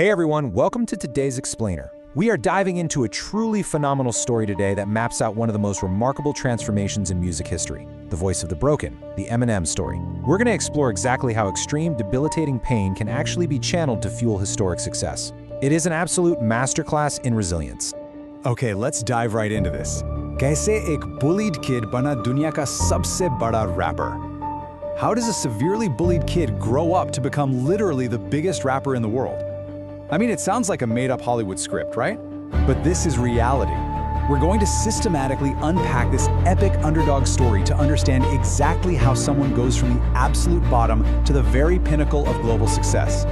Hey everyone, welcome to today's Explainer. We are diving into a truly phenomenal story today that maps out one of the most remarkable transformations in music history, the voice of the broken, the Eminem story. We're going to explore exactly how extreme, debilitating pain can actually be channeled to fuel historic success. It is an absolute masterclass in resilience. Okay, let's dive right into this. कैसे एक bullied kid बना दुनिया का सबसे बड़ा rapper? How does a severely bullied kid grow up to become literally the biggest rapper in the world? I mean, it sounds like a made-up Hollywood script, right? But this is reality. We're going to systematically unpack this epic underdog story to understand exactly how someone goes from the absolute bottom to the very pinnacle of global success.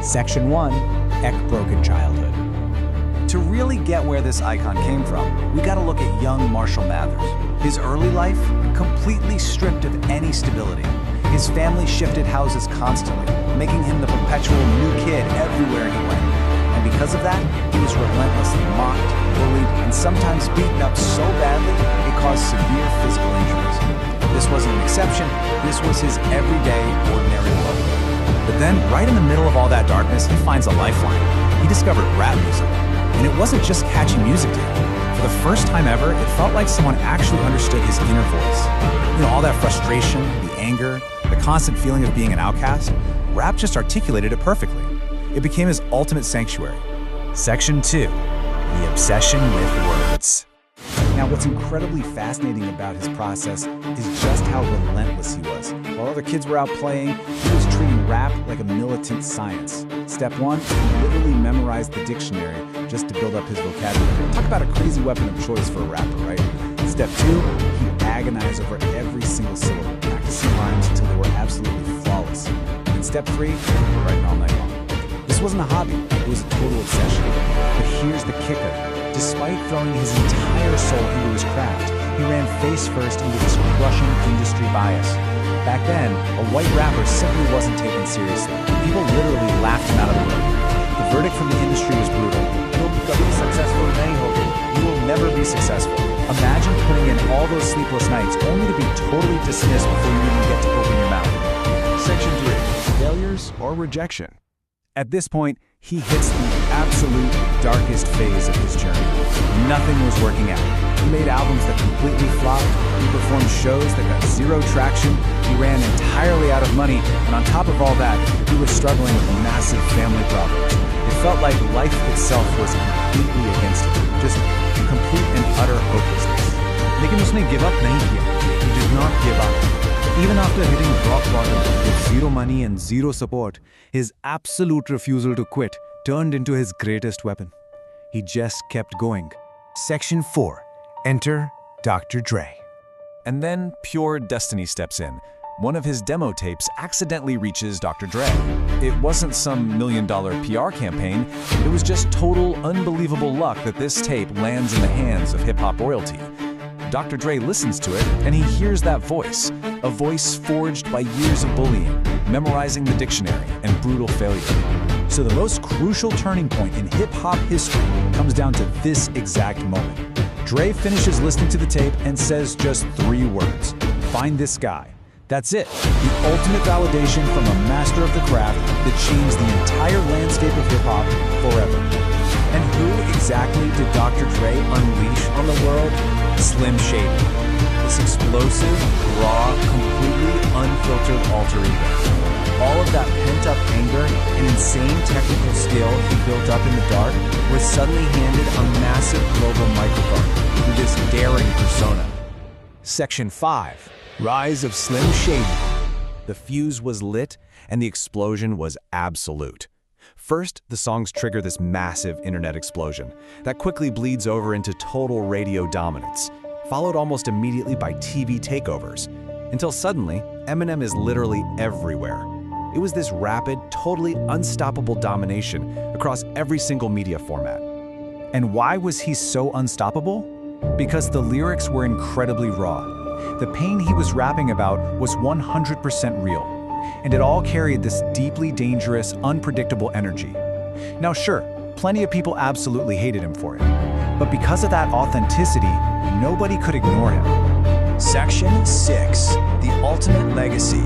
Section 1. Broken childhood. To really get where this icon came from, we gotta look at young Marshall Mathers. His early life, completely stripped of any stability. His family shifted houses constantly, making him the perpetual new kid everywhere he went. And because of that, he was relentlessly mocked, bullied, and sometimes beaten up so badly it caused severe physical injuries. This wasn't an exception, this was his everyday, ordinary life. But then, right in the middle of all that darkness, he finds a lifeline. He discovered rap music. And it wasn't just catchy music to him. For the first time ever, it felt like someone actually understood his inner voice. You know, all that frustration, the anger, the constant feeling of being an outcast, rap just articulated it perfectly. It became his ultimate sanctuary. Section 2. The obsession with words. Now, what's incredibly fascinating about his process is just how relentless he was. While other kids were out playing, he was treating rap like a militant science. Step 1, he literally memorized the dictionary just to build up his vocabulary. Talk about a crazy weapon of choice for a rapper, right? Step 2, he agonized over every single syllable, practicing rhymes until they were absolutely flawless. And step 3, writing all night long. This wasn't a hobby, it was a total obsession. But here's the kicker. Despite throwing his entire soul into his craft, he ran face first into this crushing industry bias. Back then, a white rapper simply wasn't taken seriously. People literally laughed him out of the room. The verdict from the industry was brutal. You will never be successful. Imagine putting in all those sleepless nights only to be totally dismissed before you even get to open your mouth. Section 3. Failures or rejection. At this point, he hits the absolute darkest phase of his journey. Nothing was working out. He made albums that completely flopped. He performed shows that got zero traction. He ran entirely out of money. And on top of all that, he was struggling with massive family problems. It felt like life itself was completely against him. Just complete and utter hopelessness. लेकिन उसने give up नहीं किया. He did not give up. Even after hitting rock bottom with zero money and zero support, his absolute refusal to quit turned into his greatest weapon. He just kept going. Section 4. Enter Dr. Dre. And then pure destiny steps in. One of his demo tapes accidentally reaches Dr. Dre. It wasn't some million-dollar PR campaign, it was just total, unbelievable luck that this tape lands in the hands of hip-hop royalty. Dr. Dre listens to it, and he hears that voice, a voice forged by years of bullying, memorizing the dictionary, and brutal failure. So the most crucial turning point in hip-hop history comes down to this exact moment. Dre finishes listening to the tape and says just 3 words: "Find this guy." That's it, the ultimate validation from a master of the craft that changed the entire landscape of hip-hop forever. And who exactly did Dr. Dre unleash on the world? Slim Shady. This explosive, raw, completely unfiltered alter ego. All of that pent-up anger and insane technical skill he built up in the dark was suddenly handed a massive global microphone through this daring persona. Section 5. Rise of Slim Shady. The fuse was lit, and the explosion was absolute. First, the songs trigger this massive internet explosion that quickly bleeds over into total radio dominance, followed almost immediately by TV takeovers, until suddenly, Eminem is literally everywhere. It was this rapid, totally unstoppable domination across every single media format. And why was he so unstoppable? Because the lyrics were incredibly raw. The pain he was rapping about was 100% real, and it all carried this deeply dangerous, unpredictable energy. Now sure, plenty of people absolutely hated him for it, but because of that authenticity, nobody could ignore him. Section 6. The Ultimate Legacy.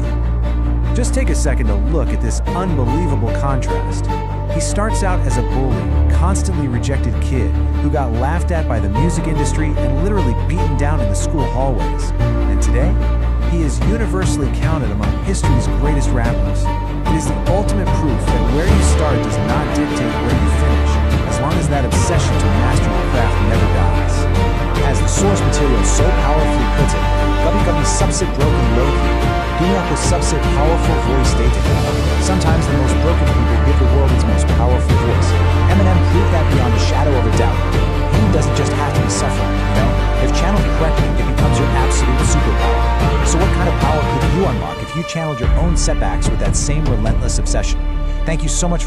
Just take a second to look at this unbelievable contrast. He starts out as a bullied, constantly rejected kid who got laughed at by the music industry and literally beaten down in the school hallways. And today, he is universally counted among history's greatest rappers. It is the ultimate proof that where you start does not dictate where you finish, as long as that obsession to master your craft never dies. As the source material so powerfully puts it, कभी-कभी सबसे broken लोग ही दुनिया को सबसे powerful voice देते हैं. Sometimes the most broken people give the world its most powerful voice. Eminem proved that beyond a shadow of a doubt. Pain doesn't just have to be suffering, you know? If channeled correctly, it becomes your absolute superpower. So what kind of power could you unlock if you channeled your own setbacks with that same relentless obsession? Thank you so much for